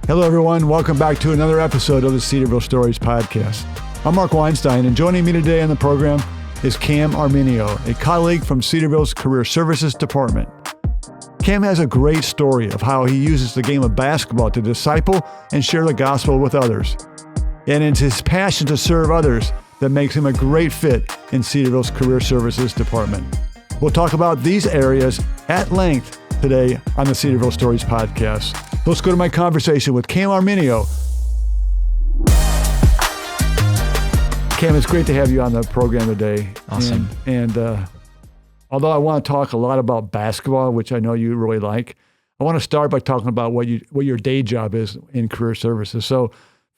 Hello, everyone. Welcome back to another episode of the Cedarville Stories Podcast. I'm Mark Weinstein, and joining me today on the program is Cam Arminio, a colleague from Cedarville's Career Services Department. Cam has a great story of how he uses the game of basketball to disciple and share the gospel with others. And it's his passion to serve others that makes him a great fit in Cedarville's Career Services Department. We'll talk about these areas at length today on the Cedarville Stories Podcast. Let's go to my conversation with Cam Arminio. Cam, it's great to have you on the program today. Awesome. And although I want to talk a lot about basketball, which I know you really like, I want to start by talking about what your day job is in career services. So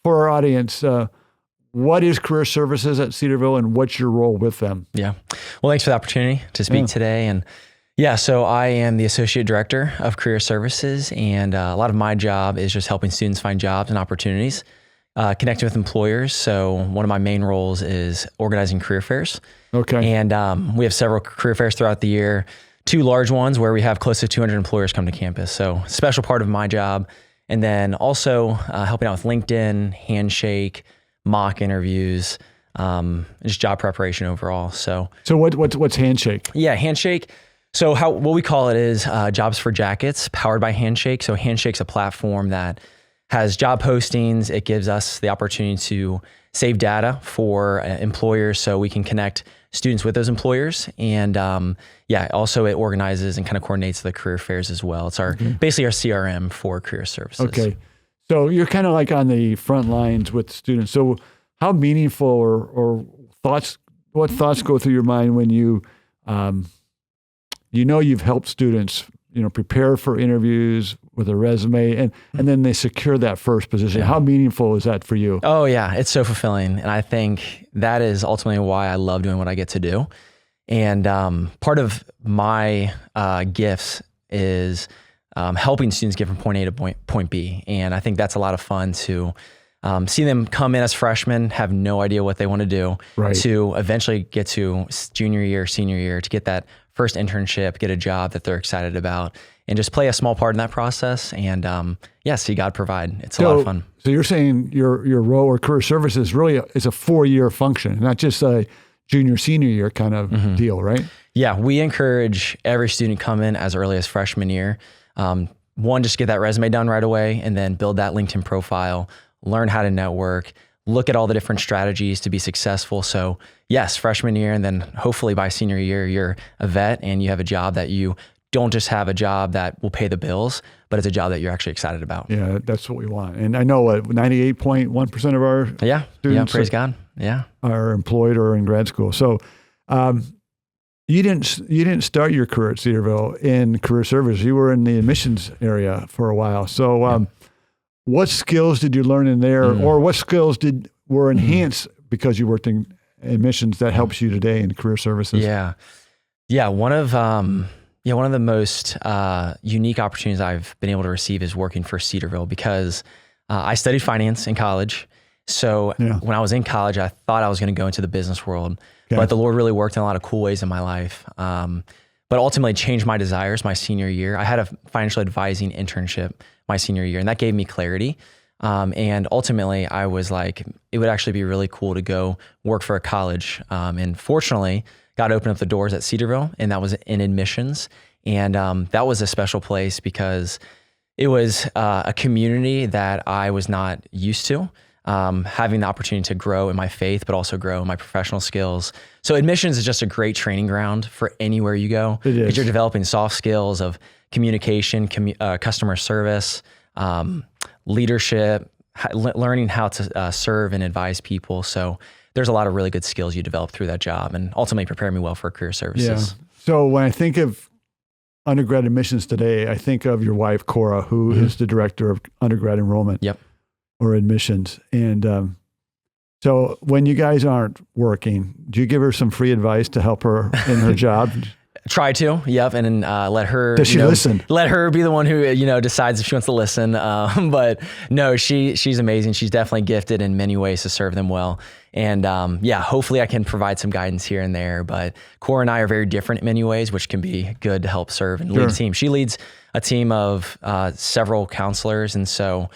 for our audience, what is career services at Cedarville and what's your role with them? Yeah. Well, thanks for the opportunity to speak today. And so I am the Associate Director of Career Services, and a lot of my job is just helping students find jobs and opportunities, connecting with employers. So one of my main roles is organizing career fairs. Okay. And we have several career fairs throughout the year, 2 large ones where we have close to 200 employers come to campus. So special part of my job. And then also helping out with LinkedIn, Handshake, mock interviews, just job preparation overall. So what's Handshake? Yeah, Handshake. So what we call it is Jobs for Jackets, powered by Handshake. So Handshake's a platform that has job postings. It gives us the opportunity to save data for employers so we can connect students with those employers. And also it organizes and kind of coordinates the career fairs as well. It's basically our CRM for career services. Okay. So you're kind of like on the front lines with students. So how meaningful or what thoughts go through your mind when you you've helped students, prepare for interviews with a resume and then they secure that first position. Yeah. How meaningful is that for you? Oh yeah, it's so fulfilling. And I think that is ultimately why I love doing what I get to do. And part of my gifts is helping students get from point A to point B. And I think that's a lot of fun to see them come in as freshmen, have no idea what they want to do, right, to eventually get to junior year, senior year, to get that first internship, get a job that they're excited about, and just play a small part in that process. And see God provide. It's a lot of fun. So you're saying your role or career services really is a 4-year function, not just a junior, senior year kind of deal, right? Yeah, we encourage every student to come in as early as freshman year. One, just get that resume done right away, and then build that LinkedIn profile, learn how to network, look at all the different strategies to be successful. So yes, freshman year, and then hopefully by senior year, you're a vet and you have a job that you don't just have a job that will pay the bills, but it's a job that you're actually excited about. Yeah, that's what we want. And I know 98.1% of our students praise God. Are employed or in grad school. So you didn't start your career at Cedarville in career service. You were in the admissions area for a while. So what skills did you learn in there, or what skills were enhanced because you worked in admissions that helps you today in career services? Yeah. One of the most unique opportunities I've been able to receive is working for Cedarville, because I studied finance in college. So when I was in college, I thought I was going to go into the business world, but the Lord really worked in a lot of cool ways in my life. But ultimately changed my desires my senior year. I had a financial advising internship my senior year, and that gave me clarity. And ultimately I was like, it would actually be really cool to go work for a college. And fortunately, God opened up the doors at Cedarville, and that was in admissions. And that was a special place because it was a community that I was not used to. Having the opportunity to grow in my faith, but also grow in my professional skills. So admissions is just a great training ground for anywhere you go, because you're developing soft skills of communication, customer service, leadership, learning how to serve and advise people. So there's a lot of really good skills you develop through that job, and ultimately prepare me well for career services. Yeah. So when I think of undergrad admissions today, I think of your wife, Cora, who is the director of undergrad enrollment. Yep. Or admissions. And so when you guys aren't working, do you give her some free advice to help her in her job? Try to, yep, and let her. Does she listen? Let her be the one who decides if she wants to listen. But no, she's amazing. She's definitely gifted in many ways to serve them well. And hopefully I can provide some guidance here and there. But Cora and I are very different in many ways, which can be good to help serve and lead a team. She leads a team of several counselors. And so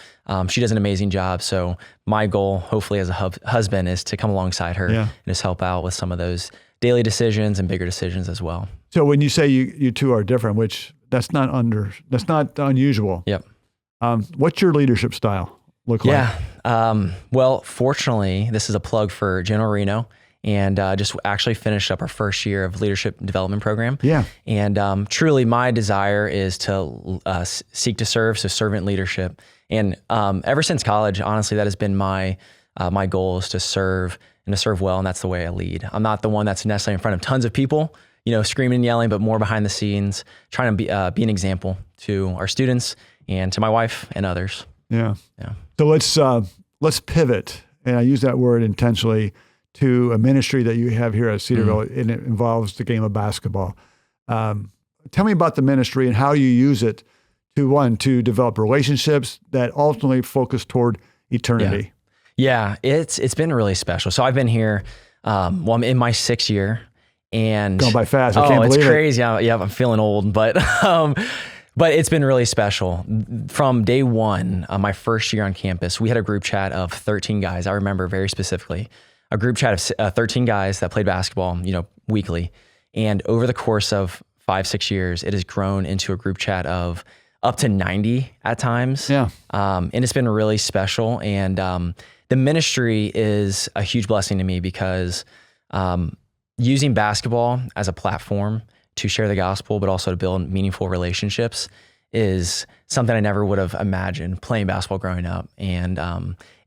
she does an amazing job. So my goal, hopefully as a husband, is to come alongside her and just help out with some of those daily decisions and bigger decisions as well. So when you say you two are different, which that's not unusual. Yep. What's your leadership style look like? Yeah. Well, fortunately, this is a plug for General Reno, and just actually finished up our first year of leadership development program. Yeah. And truly my desire is to seek to serve, so servant leadership. And ever since college, honestly, that has been my goal, is to serve and to serve well. And that's the way I lead. I'm not the one that's necessarily in front of tons of people, screaming and yelling, but more behind the scenes, trying to be an example to our students and to my wife and others. Yeah. So let's pivot, and I use that word intentionally, to a ministry that you have here at Cedarville, and it involves the game of basketball. Tell me about the ministry and how you use it to develop relationships that ultimately focus toward eternity. Yeah, it's been really special. So I've been here, I'm in my 6th year, and going by fast. I can't believe it. It's crazy. Yeah, I'm feeling old, but it's been really special. From day one, my first year on campus, we had a group chat of 13 guys. I remember very specifically a group chat of 13 guys that played basketball, weekly. And over the course of 5-6 years, it has grown into a group chat of up to 90 at times. Yeah. And it's been really special. And the ministry is a huge blessing to me because using basketball as a platform to share the gospel, but also to build meaningful relationships, is something I never would have imagined playing basketball growing up. And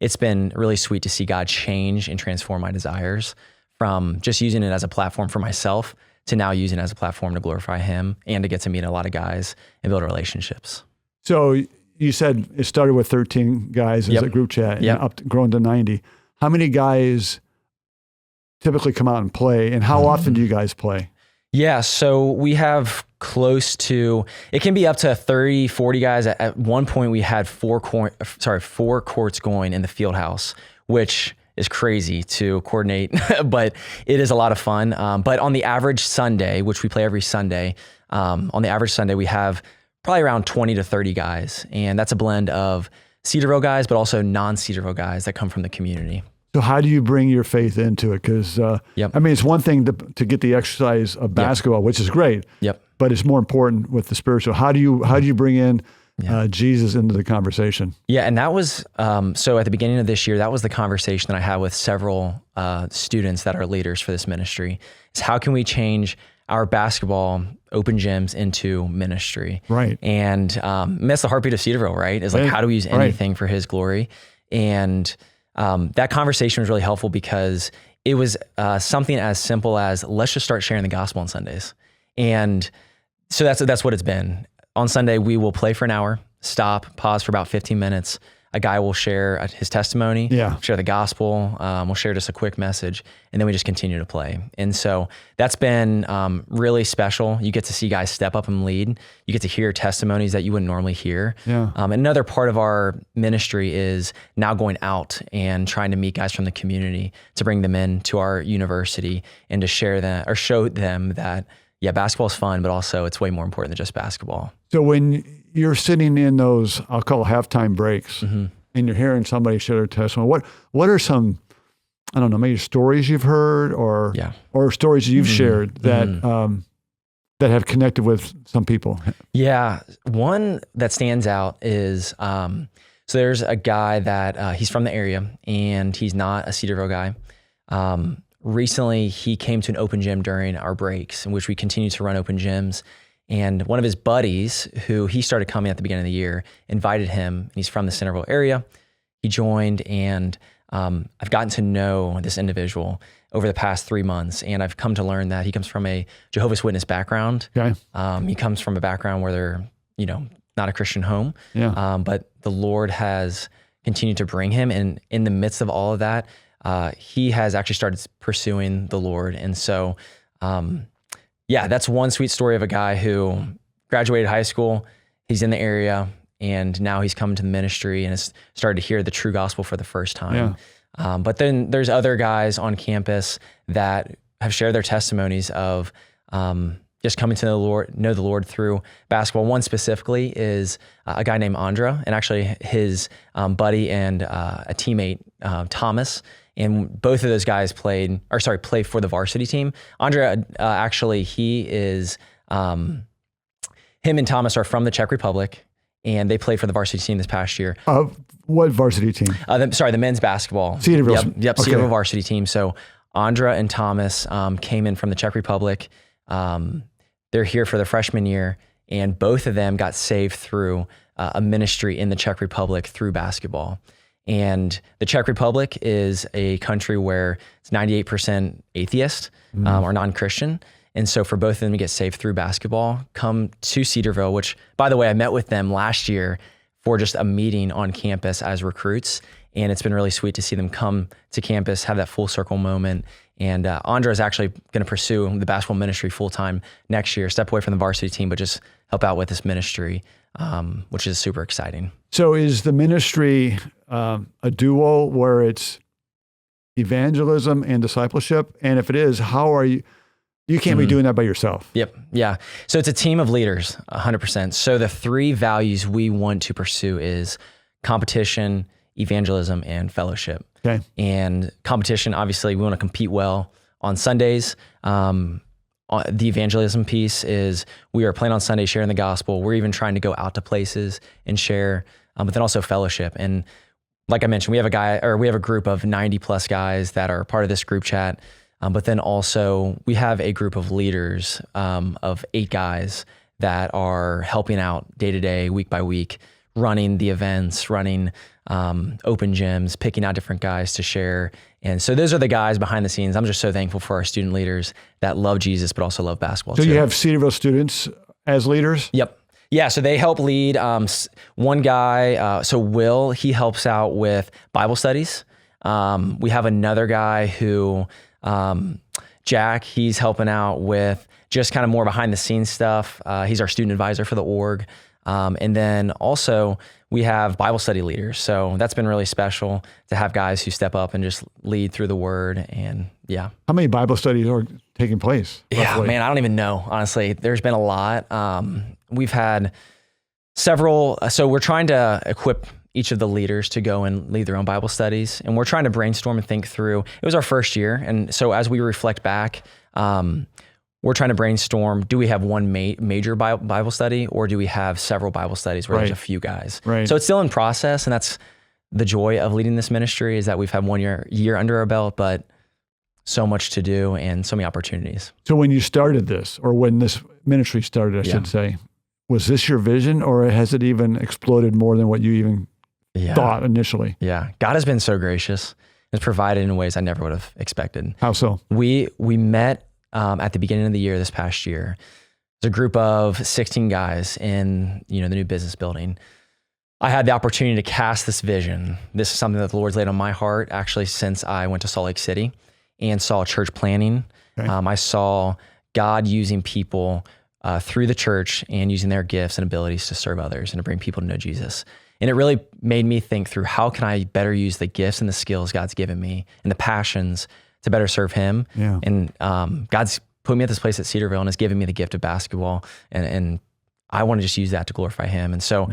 it's been really sweet to see God change and transform my desires from just using it as a platform for myself to now using it as a platform to glorify Him and to get to meet a lot of guys and build relationships. So you said it started with 13 guys as a group chat, and grown to 90. How many guys typically come out and play, and how often do you guys play? Yeah, so we have it can be up to 30, 40 guys. At one point, we had 4 courts going in the field house, which is crazy to coordinate, but it is a lot of fun. But on the average Sunday, which we play every Sunday, we have probably around 20 to 30 guys. And that's a blend of Cedarville guys, but also non-Cedarville guys that come from the community. So how do you bring your faith into it? Because, it's one thing to get the exercise of basketball, which is great, but it's more important with the spiritual. How do you bring in Jesus into the conversation? Yeah, and that was, so at the beginning of this year, that was the conversation that I had with several students that are leaders for this ministry, is how can we change our basketball open gyms into ministry? Right. And that's the heartbeat of Cedarville, right? Is like, how do we use anything for His glory? And that conversation was really helpful because it was something as simple as, let's just start sharing the gospel on Sundays. And so that's what it's been. On Sunday, we will play for an hour, stop, pause for about 15 minutes. A guy will share his testimony, share the gospel, we'll share just a quick message, and then we just continue to play. And so that's been really special. You get to see guys step up and lead. You get to hear testimonies that you wouldn't normally hear. Yeah. Another part of our ministry is now going out and trying to meet guys from the community to bring them in to our university and to share them or show them that, basketball is fun, but also it's way more important than just basketball. So when you're sitting in those, I'll call halftime breaks, and you're hearing somebody share their testimony, what are some, I don't know, maybe stories you've heard or stories you've shared that that have connected with some people? Yeah, one that stands out is, so there's a guy that he's from the area and he's not a Cedarville guy. Recently, he came to an open gym during our breaks, in which we continue to run open gyms. And one of his buddies, who he started coming at the beginning of the year, invited him. He's from the Cedarville area. He joined, and I've gotten to know this individual over the past 3 months, and I've come to learn that he comes from a Jehovah's Witness background. Okay. He comes from a background where they're, not a Christian home. Yeah. But the Lord has continued to bring him, and in the midst of all of that, he has actually started pursuing the Lord. And so, that's one sweet story of a guy who graduated high school. He's in the area, and now he's come to the ministry and has started to hear the true gospel for the first time. Yeah. But then there's other guys on campus that have shared their testimonies of just coming to know the Lord through basketball. One specifically is a guy named Andra, and actually his buddy and a teammate, Thomas. And both of those guys play for the varsity team. Andra, actually, him and Thomas are from the Czech Republic, and they played for the varsity team this past year. What varsity team? The men's basketball. Cedarville. Yep, okay. Cedarville varsity team. So Andra and Thomas came in from the Czech Republic. They're here for their freshman year, and both of them got saved through a ministry in the Czech Republic through basketball. And the Czech Republic is a country where it's 98% atheist or non-Christian. And so for both of them to get saved through basketball, come to Cedarville, which, by the way, I met with them last year for just a meeting on campus as recruits. And it's been really sweet to see them come to campus, have that full circle moment. And Andra is actually going to pursue the basketball ministry full-time next year, step away from the varsity team, but just help out with this ministry, which is super exciting. So is the ministry a duo where it's evangelism and discipleship? And if it is, how are you can't be doing that by yourself. Yep. Yeah. So it's a team of leaders, 100%. So the three values we want to pursue is competition, evangelism, and fellowship. Okay. And competition, obviously, we want to compete well on Sundays. The evangelism piece is we are playing on Sunday, sharing the gospel. We're even trying to go out to places and share, but then also fellowship. And like I mentioned, we have a group of 90 plus guys that are part of this group chat. But then also we have a group of leaders of 8 guys that are helping out day to day, week by week, running the events, running open gyms, picking out different guys to share. And so those are the guys behind the scenes. I'm just so thankful for our student leaders that love Jesus, but also love basketball too. So you have Cedarville students as leaders? Yep. Yeah, so they help lead. One guy, so Will, he helps out with Bible studies. We have another guy who... Jack, he's helping out with just kind of more behind the scenes stuff. He's our student advisor for the org. And then also we have Bible study leaders. So that's been really special to have guys who step up and just lead through the word. And yeah. How many Bible studies are taking place? Yeah, roughly? Man, I don't even know. Honestly, there's been a lot. We've had several. So we're trying to equip each of the leaders to go and lead their own Bible studies. And we're trying to brainstorm and think through. It was our first year. And so as we reflect back, we're trying to brainstorm, do we have one major Bible study, or do we have several Bible studies where there's a few guys? Right. So it's still in process, and that's the joy of leading this ministry, is that we've had 1 year under our belt, but so much to do and so many opportunities. So when you started this, or when this ministry started, I should say, was this your vision, or has it even exploded more than what you even thought initially? Yeah. God has been so gracious. It's provided in ways I never would have expected. How so? We met at the beginning of the year, this past year. There's a group of 16 guys in the new business building. I had the opportunity to cast this vision. This is something that the Lord's laid on my heart, actually, since I went to Salt Lake City and saw church planning. Okay. I saw God using people through the church and using their gifts and abilities to serve others and to bring people to know Jesus. And it really made me think through, how can I better use the gifts and the skills God's given me and the passions to better serve Him? Yeah. And God's put me at this place at Cedarville and has given me the gift of basketball. And I want to just use that to glorify Him. And so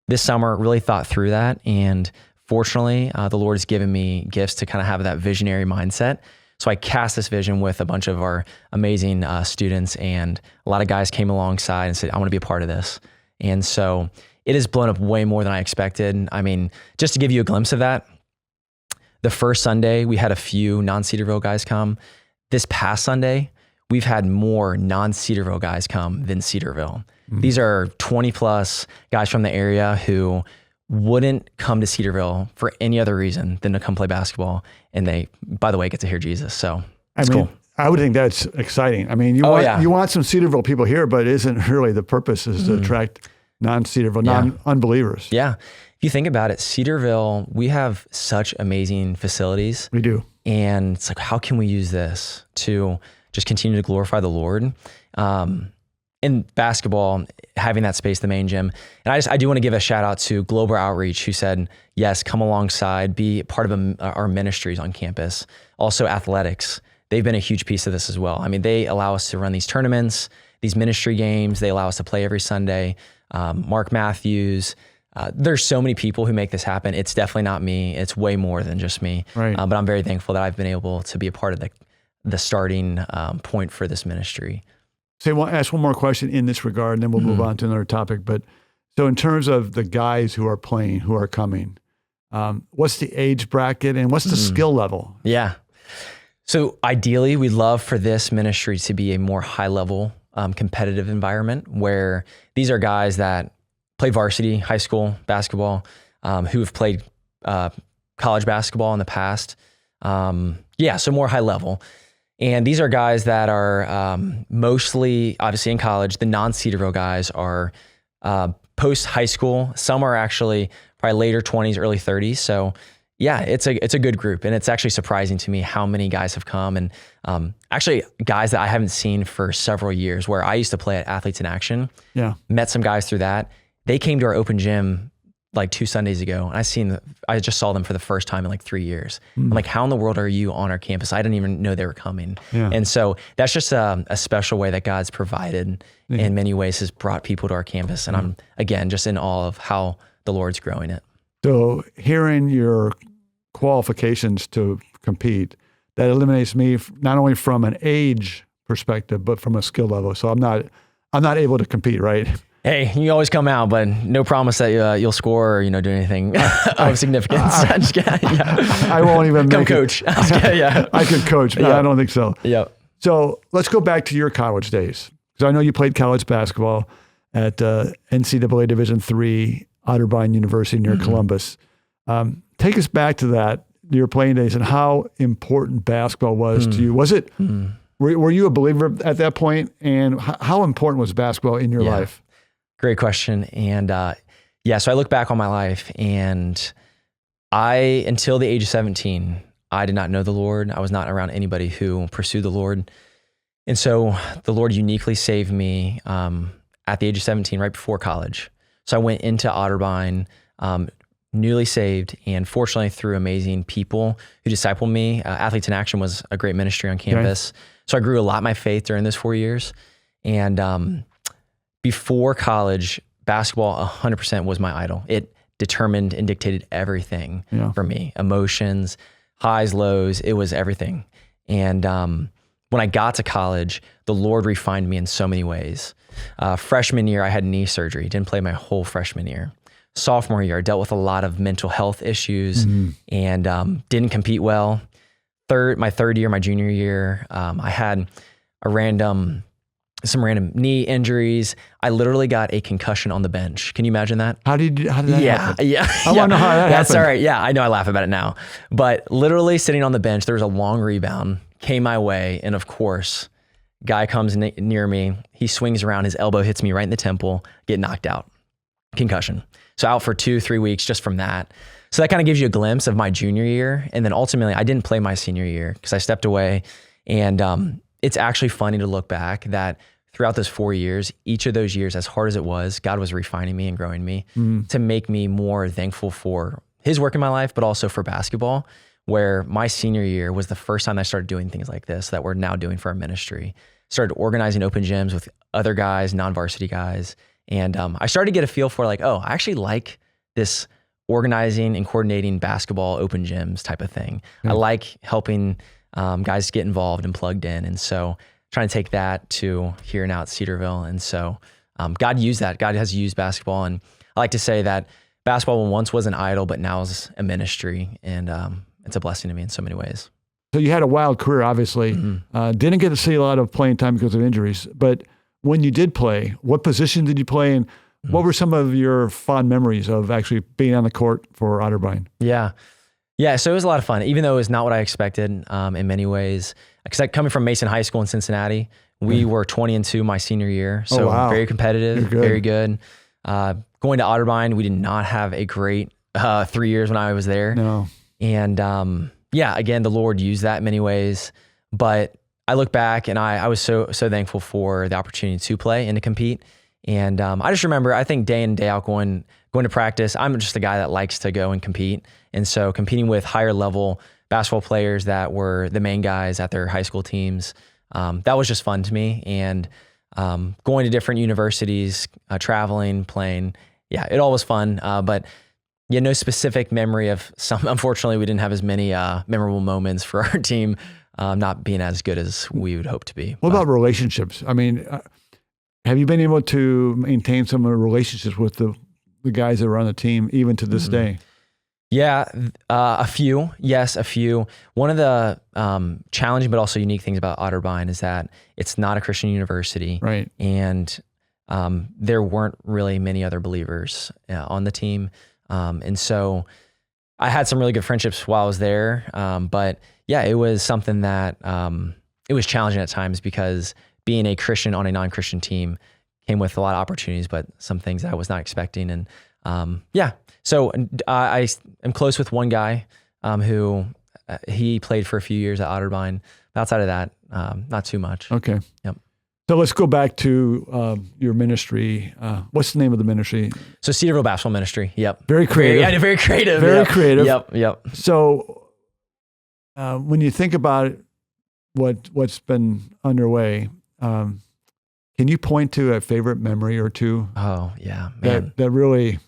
this summer, really thought through that. And fortunately, the Lord has given me gifts to kind of have that visionary mindset. So I cast this vision with a bunch of our amazing students, and a lot of guys came alongside and said, I want to be a part of this. And so it has blown up way more than I expected. I mean, just to give you a glimpse of that, the first Sunday, we had a few non-Cedarville guys come. This past Sunday, we've had more non-Cedarville guys come than Cedarville. Mm-hmm. These are 20 plus guys from the area who wouldn't come to Cedarville for any other reason than to come play basketball. And they, by the way, get to hear Jesus. So it's cool. I would think that's exciting. I mean, you want some Cedarville people here, but isn't really the purpose is to attract non-Cedarville, non-unbelievers. Yeah. If you think about it, Cedarville, we have such amazing facilities. We do. And it's like, how can we use this to just continue to glorify the Lord? In basketball, having that space, the main gym. And I do want to give a shout out to Global Outreach, who said, yes, come alongside, be part of our ministries on campus. Also athletics. They've been a huge piece of this as well. I mean, they allow us to run these tournaments. these ministry games. They allow us to play every Sunday. Mark Matthews. There's so many people who make this happen. It's definitely not me. It's way more than just me. Right. But I'm very thankful that I've been able to be a part of the starting point for this ministry. So I want to ask one more question in this regard, and then we'll move on to another topic. But so in terms of the guys who are playing, who are coming, what's the age bracket and what's the skill level? Yeah. So ideally, we'd love for this ministry to be a more high-level competitive environment where these are guys that play varsity, high school basketball, who have played college basketball in the past. So more high level. And these are guys that are mostly, obviously in college. The non-Cedarville guys are post-high school. Some are actually probably later 20s, early 30s. So yeah, it's a good group. And it's actually surprising to me how many guys have come. And actually guys that I haven't seen for several years, where I used to play at Athletes in Action. Yeah. Met some guys through that. They came to our open gym like 2 Sundays ago, and I just saw them for the first time in like 3 years. I'm like, how in the world are you on our campus? I didn't even know they were coming. Yeah. And so that's just a special way that God's provided in many ways, has brought people to our campus. And I'm, again, just in awe of how the Lord's growing it. So hearing your qualifications to compete, that eliminates me not only from an age perspective, but from a skill level. So I'm not able to compete, right? Hey, you always come out, but no promise that you'll score or do anything of significance. I'm just kidding. Yeah. I won't even come coach. Yeah, I could coach, but I don't think so. Yep. So let's go back to your college days, because I know you played college basketball at NCAA Division III, Otterbein University near Columbus. Take us back to that, your playing days, and how important basketball was to you. Was it? Were you a believer at that point? And how important was basketball in your life? Great question. And so I look back on my life, and until the age of 17, I did not know the Lord. I was not around anybody who pursued the Lord. And so the Lord uniquely saved me at the age of 17, right before college. So I went into Otterbein, newly saved, and fortunately through amazing people who discipled me. Athletes in Action was a great ministry on campus. Okay. So I grew a lot in my faith during those 4 years. And before college, basketball 100% was my idol. It determined and dictated everything for me. Emotions, highs, lows, it was everything. And when I got to college, the Lord refined me in so many ways. Freshman year, I had knee surgery. Didn't play my whole freshman year. Sophomore year, I dealt with a lot of mental health issues and didn't compete well. My third year, my junior year, I had some random knee injuries. I literally got a concussion on the bench. Can you imagine that? How did that happen? Yeah. I want to know how that happened. That's all right. Yeah, I know I laugh about it now. But literally sitting on the bench, there was a long rebound, came my way, and of course, guy comes near me, he swings around, his elbow hits me right in the temple, get knocked out. Concussion. So out for 2-3 weeks just from that. So that kind of gives you a glimpse of my junior year. And then ultimately, I didn't play my senior year because I stepped away. And it's actually funny to look back that throughout those 4 years, each of those years, as hard as it was, God was refining me and growing me to make me more thankful for his work in my life, but also for basketball, where my senior year was the first time I started doing things like this that we're now doing for our ministry. Started organizing open gyms with other guys, non-varsity guys. And I started to get a feel for I actually like this organizing and coordinating basketball open gyms type of thing. I like helping guys get involved and plugged in. And so trying to take that to here now at Cedarville. And so God used that. God has used basketball. And I like to say that basketball once was an idol, but now is a ministry. And it's a blessing to me in so many ways. So you had a wild career, obviously. Didn't get to see a lot of playing time because of injuries. But when you did play, what position did you play? And what were some of your fond memories of actually being on the court for Otterbein? Yeah, so it was a lot of fun, even though it was not what I expected in many ways. Because coming from Mason High School in Cincinnati, we were 20-2 my senior year. So very competitive, very good. Going to Otterbein, we did not have a great 3 years when I was there. No. And again, the Lord used that in many ways. But I look back and I was so thankful for the opportunity to play and to compete. And I just remember, I think day in and day out going to practice, I'm just a guy that likes to go and compete. And so competing with higher level basketball players that were the main guys at their high school teams, that was just fun to me. And going to different universities, traveling, playing. Yeah, it all was fun. But yeah, no specific memory of some. Unfortunately, we didn't have as many memorable moments for our team not being as good as we would hope to be. What about relationships? I mean, have you been able to maintain some of the relationships with the guys that were on the team even to this day? Yeah, a few. Yes, a few. One of the challenging but also unique things about Otterbein is that it's not a Christian university. Right. And there weren't really many other believers on the team. And so I had some really good friendships while I was there. But yeah, it was something that it was challenging at times because being a Christian on a non-Christian team came with a lot of opportunities, but some things that I was not expecting. And yeah, so I am close with one guy who he played for a few years at Otterbein. Outside of that, not too much. Okay. Yep. So let's go back to your ministry. What's the name of the ministry? So Cedarville Basketball Ministry. Yep. Very creative. Very creative. Very yep. creative. Yep. So when you think about what's been underway, can you point to a favorite memory or two? Oh yeah, man. That really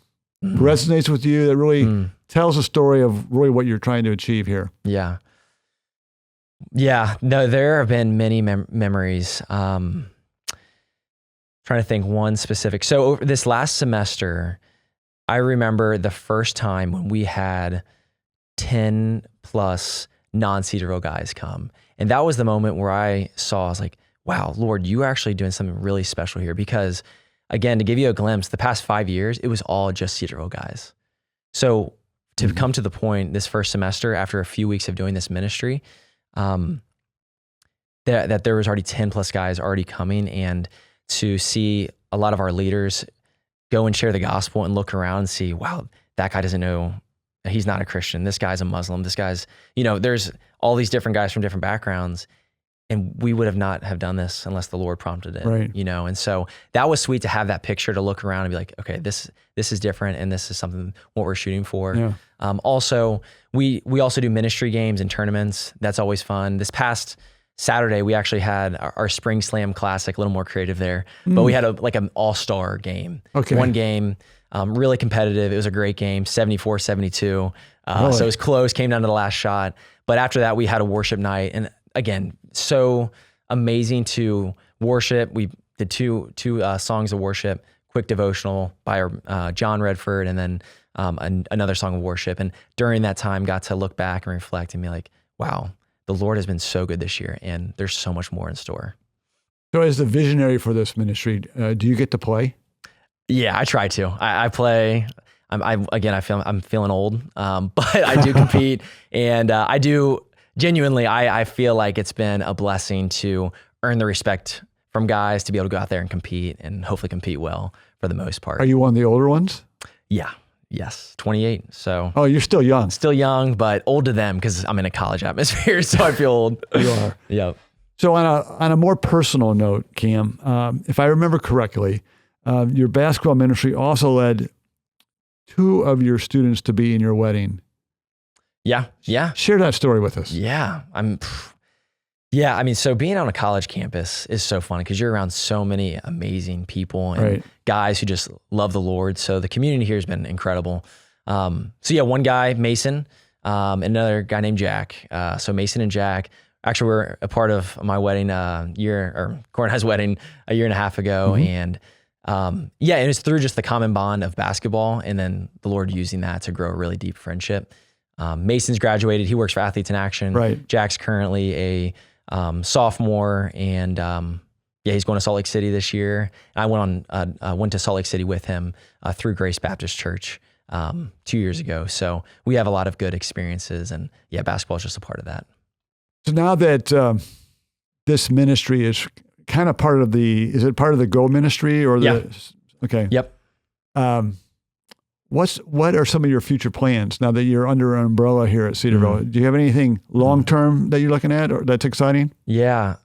resonates with you, that really tells a story of really what you're trying to achieve here? Yeah. Yeah, no, there have been many memories. Trying to think one specific. So over this last semester, I remember the first time when we had 10 plus non-Cedarville guys come. And that was the moment where I was like, wow, Lord, you are actually doing something really special here. Because again, to give you a glimpse, the past 5 years, it was all just Cedarville guys. So to come to the point this first semester, after a few weeks of doing this ministry, that there was already 10 plus guys already coming, and to see a lot of our leaders go and share the gospel and look around and see, wow, that guy doesn't know, he's not a Christian. This guy's a Muslim. This guy's, there's all these different guys from different backgrounds, and we would have not have done this unless the Lord prompted it, right. And so that was sweet to have that picture to look around and be like, okay, this is different, and this is something what we're shooting for. Yeah. Also, we also do ministry games and tournaments. That's always fun. This past Saturday, we actually had our Spring Slam Classic, a little more creative there, but we had an all-star game. Okay. One game, really competitive. It was a great game, 74-72. Really? So it was close, came down to the last shot. But after that, we had a worship night. And again, so amazing to worship. We did two songs of worship, quick devotional by our, John Redford, and then another song of worship. And during that time, got to look back and reflect and be like, wow, the Lord has been so good this year, and there's so much more in store. So as the visionary for this ministry, do you get to play? Yeah, I try to. I play. I'm feeling old, but I do compete, and I do genuinely. I feel like it's been a blessing to earn the respect from guys to be able to go out there and compete, and hopefully compete well for the most part. Are you one of the older ones? Yeah. Yes. 28. So. Oh, you're still young. Still young, but old to them because I'm in a college atmosphere, so I feel old. You are. Yep. So on a more personal note, Cam, if I remember correctly, your basketball ministry also led 2 of your students to be in your wedding. Yeah. Share that story with us. Yeah. So being on a college campus is so fun because you're around so many amazing people and guys who just love the Lord. So the community here has been incredible. One guy, Mason, another guy named Jack. So Mason and Jack actually were a part of my wedding Corinne's wedding a year and a half ago. And and it's through just the common bond of basketball, and then the Lord using that to grow a really deep friendship. Mason's graduated. He works for Athletes in Action. Right. Jack's currently a sophomore, and he's going to Salt Lake City this year. I went to Salt Lake City with him through Grace Baptist Church 2 years ago. So we have a lot of good experiences, and basketball is just a part of that. So now that this ministry is kind of part of is it part of the Go ministry or okay. Yep. What are some of your future plans now that you're under an umbrella here at Cedarville? Do you have anything long-term that you're looking at or that's exciting? Yeah.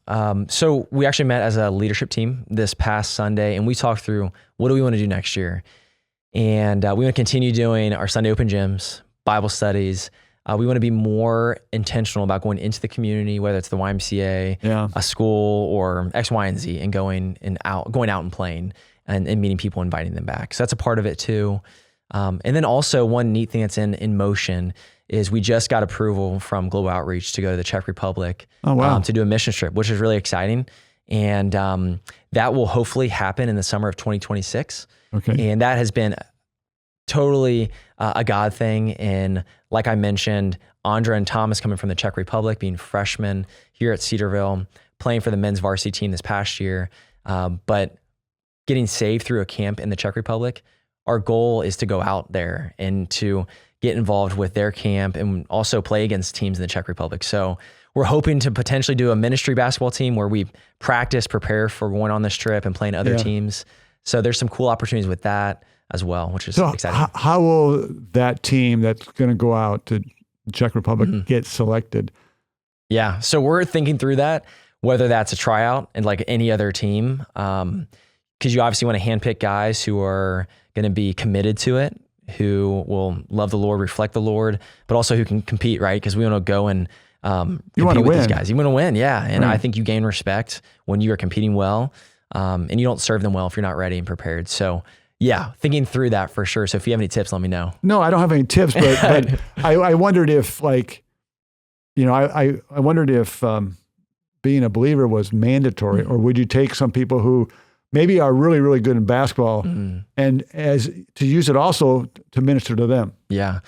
So we actually met as a leadership team this past Sunday, and we talked through what do we want to do next year. And we want to continue doing our Sunday open gyms, Bible studies, we want to be more intentional about going into the community, whether it's the YMCA, a school, or X, Y, and Z, and going out and playing and meeting people, inviting them back. So that's a part of it too. And then also one neat thing that's in motion is we just got approval from Global Outreach to go to the Czech Republic to do a mission trip, which is really exciting. And that will hopefully happen in the summer of 2026. Okay. And that has been totally a God thing. And like I mentioned, Andra and Thomas coming from the Czech Republic, being freshmen here at Cedarville, playing for the men's varsity team this past year, but getting saved through a camp in the Czech Republic. Our goal is to go out there and to get involved with their camp and also play against teams in the Czech Republic. So we're hoping to potentially do a ministry basketball team where we practice, prepare for going on this trip and playing other teams. So there's some cool opportunities with that as well, which is exciting. How will that team that's going to go out to Czech Republic get selected? Yeah. So we're thinking through that, whether that's a tryout and like any other team, because you obviously want to handpick guys who are going to be committed to it, who will love the Lord, reflect the Lord, but also who can compete, right? Because we want to go and you want to win. These guys. You want to win, yeah. And I think you gain respect when you are competing well, and you don't serve them well if you're not ready and prepared. So yeah, thinking through that for sure. So if you have any tips, let me know. No, I don't have any tips, but I wondered if I wondered if being a believer was mandatory, or would you take some people who maybe are really, really good in basketball and as to use it also to minister to them? Yeah,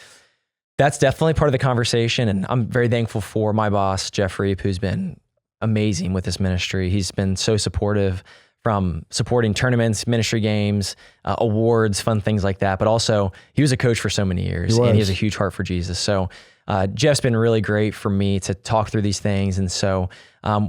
that's definitely part of the conversation. And I'm very thankful for my boss, Jeff Reap, who's been amazing with this ministry. He's been so supportive, from supporting tournaments, ministry games, awards, fun things like that. But also he was a coach for so many years and he has a huge heart for Jesus. So Jeff's been really great for me to talk through these things. And so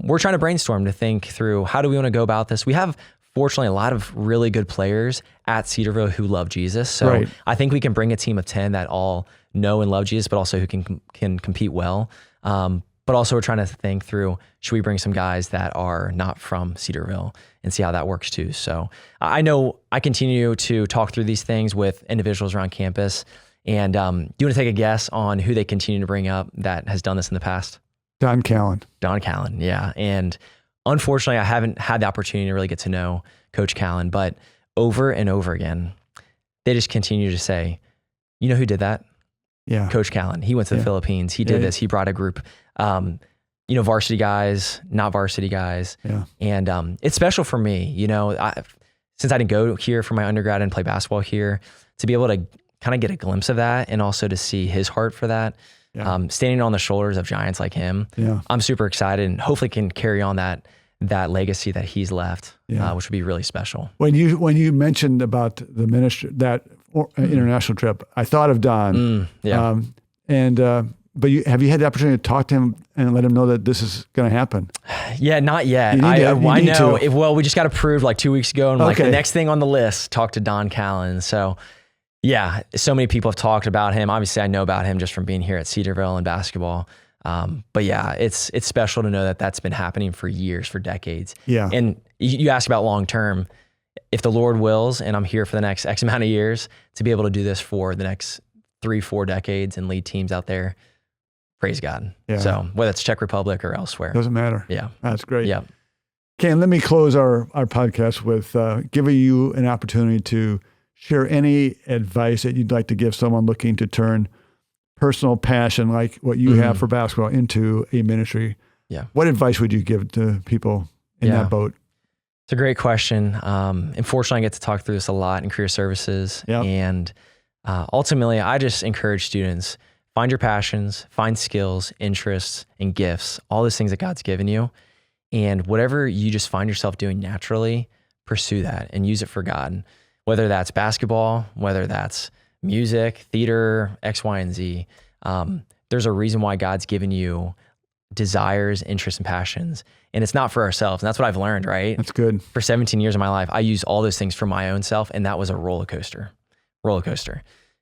we're trying to brainstorm to think through, how do we want to go about this? We have, fortunately, a lot of really good players at Cedarville who love Jesus. So I think we can bring a team of 10 that all know and love Jesus, but also who can compete well. But also we're trying to think through, should we bring some guys that are not from Cedarville and see how that works too? So I know I continue to talk through these things with individuals around campus. And do you want to take a guess on who they continue to bring up that has done this in the past? Don Callan. Don Callan, yeah. And unfortunately, I haven't had the opportunity to really get to know Coach Callan, but over and over again, they just continue to say, you know who did that? Yeah. Coach Callan. He went to the Philippines. He did this. He brought a group, varsity guys, not varsity guys. Yeah. And it's special for me, since I didn't go here for my undergrad and play basketball here, to be able to kind of get a glimpse of that and also to see his heart for that. Yeah. Standing on the shoulders of giants like him. Yeah. I'm super excited and hopefully can carry on that legacy that he's left, which would be really special. When you mentioned about the ministry, that international trip, I thought of Don. But have you had the opportunity to talk to him and let him know that this is going to happen? Yeah, not yet. I know. Well, we just got approved like 2 weeks ago, and like the next thing on the list, talk to Don Callan. So yeah, so many people have talked about him. Obviously, I know about him just from being here at Cedarville and basketball. But yeah, it's special to know that that's been happening for years, for decades. Yeah. And you ask about long term, if the Lord wills, and I'm here for the next X amount of years, to be able to do this for the next 3-4 decades and lead teams out there, praise God. Yeah. So whether it's Czech Republic or elsewhere. Doesn't matter. Yeah. That's great. Yeah. Ken, let me close our podcast with giving you an opportunity to share any advice that you'd like to give someone looking to turn personal passion like what you have for basketball into a ministry. Yeah. What advice would you give to people in that boat? It's a great question. Unfortunately, I get to talk through this a lot in career services. Yep. And ultimately, I just encourage students, find your passions, find skills, interests, and gifts, all those things that God's given you. And whatever you just find yourself doing naturally, pursue that and use it for God. Whether that's basketball, whether that's music, theater, X, Y, and Z. There's a reason why God's given you desires, interests, and passions. And it's not for ourselves. And that's what I've learned, right? That's good. For 17 years of my life, I used all those things for my own self. And that was a roller coaster.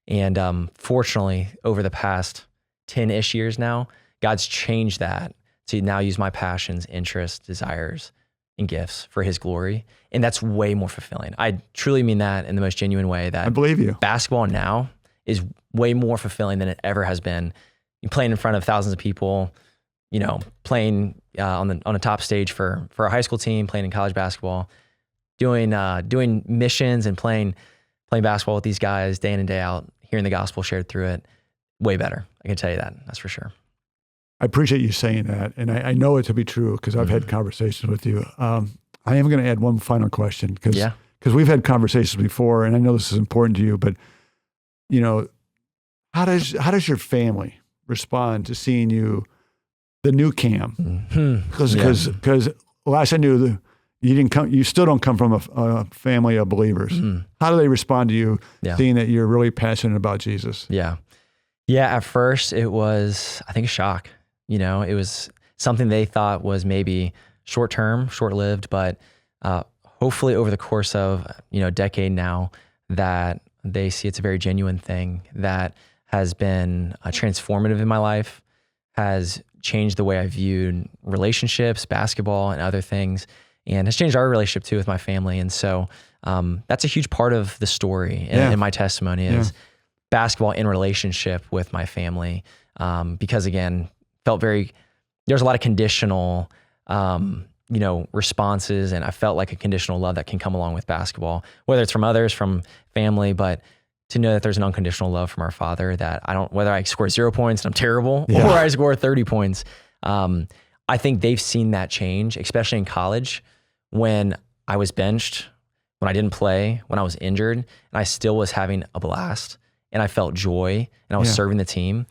And fortunately, over the past 10-ish years now, God's changed that to now use my passions, interests, desires, and gifts for his glory. And that's way more fulfilling. I truly mean that in the most genuine way, that I believe you. Basketball now is way more fulfilling than it ever has been, playing in front of thousands of people, playing on a top stage for a high school team, playing in college basketball, doing missions and playing basketball with these guys day in and day out, hearing the gospel shared through it. Way better. I can tell you that. That's for sure. I appreciate you saying that. And I know it to be true because I've had conversations with you. I am going to add one final question because we've had conversations before, and I know this is important to you, but how does your family respond to seeing you, the new Cam? Because last I knew, you still don't come from a family of believers. How do they respond to you seeing that you're really passionate about Jesus? Yeah, at first it was, I think, a shock. It was something they thought was maybe short-term, short-lived, but hopefully over the course of, a decade now, that they see it's a very genuine thing that has been transformative in my life, has changed the way I viewed relationships, basketball, and other things, and has changed our relationship too with my family. And so that's a huge part of the story in my testimony is basketball in relationship with my family. Because again, there's a lot of conditional, responses, and I felt like a conditional love that can come along with basketball, whether it's from others, from family, but to know that there's an unconditional love from our Father that whether I score 0 points and I'm terrible or I score 30 points. I think they've seen that change, especially in college when I was benched, when I didn't play, when I was injured, and I still was having a blast and I felt joy and I was serving the team.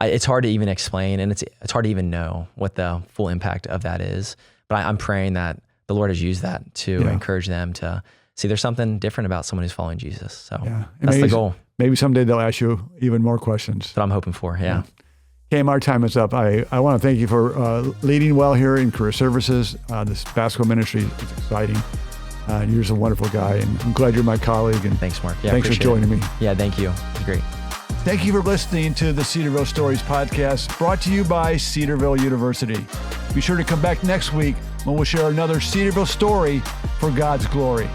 It's hard to even explain, and it's hard to even know what the full impact of that is. But I'm praying that the Lord has used that to encourage them to see there's something different about someone who's following Jesus. So that's the goal. Maybe someday they'll ask you even more questions. That's what I'm hoping for, yeah. Cam, our time is up. I want to thank you for leading well here in career services. This basketball ministry is exciting. You're just a wonderful guy, and I'm glad you're my colleague. And thanks, Mark. Thanks for joining me. Yeah, thank you. It's great. Thank you for listening to the Cedarville Stories Podcast, brought to you by Cedarville University. Be sure to come back next week when we'll share another Cedarville story for God's glory.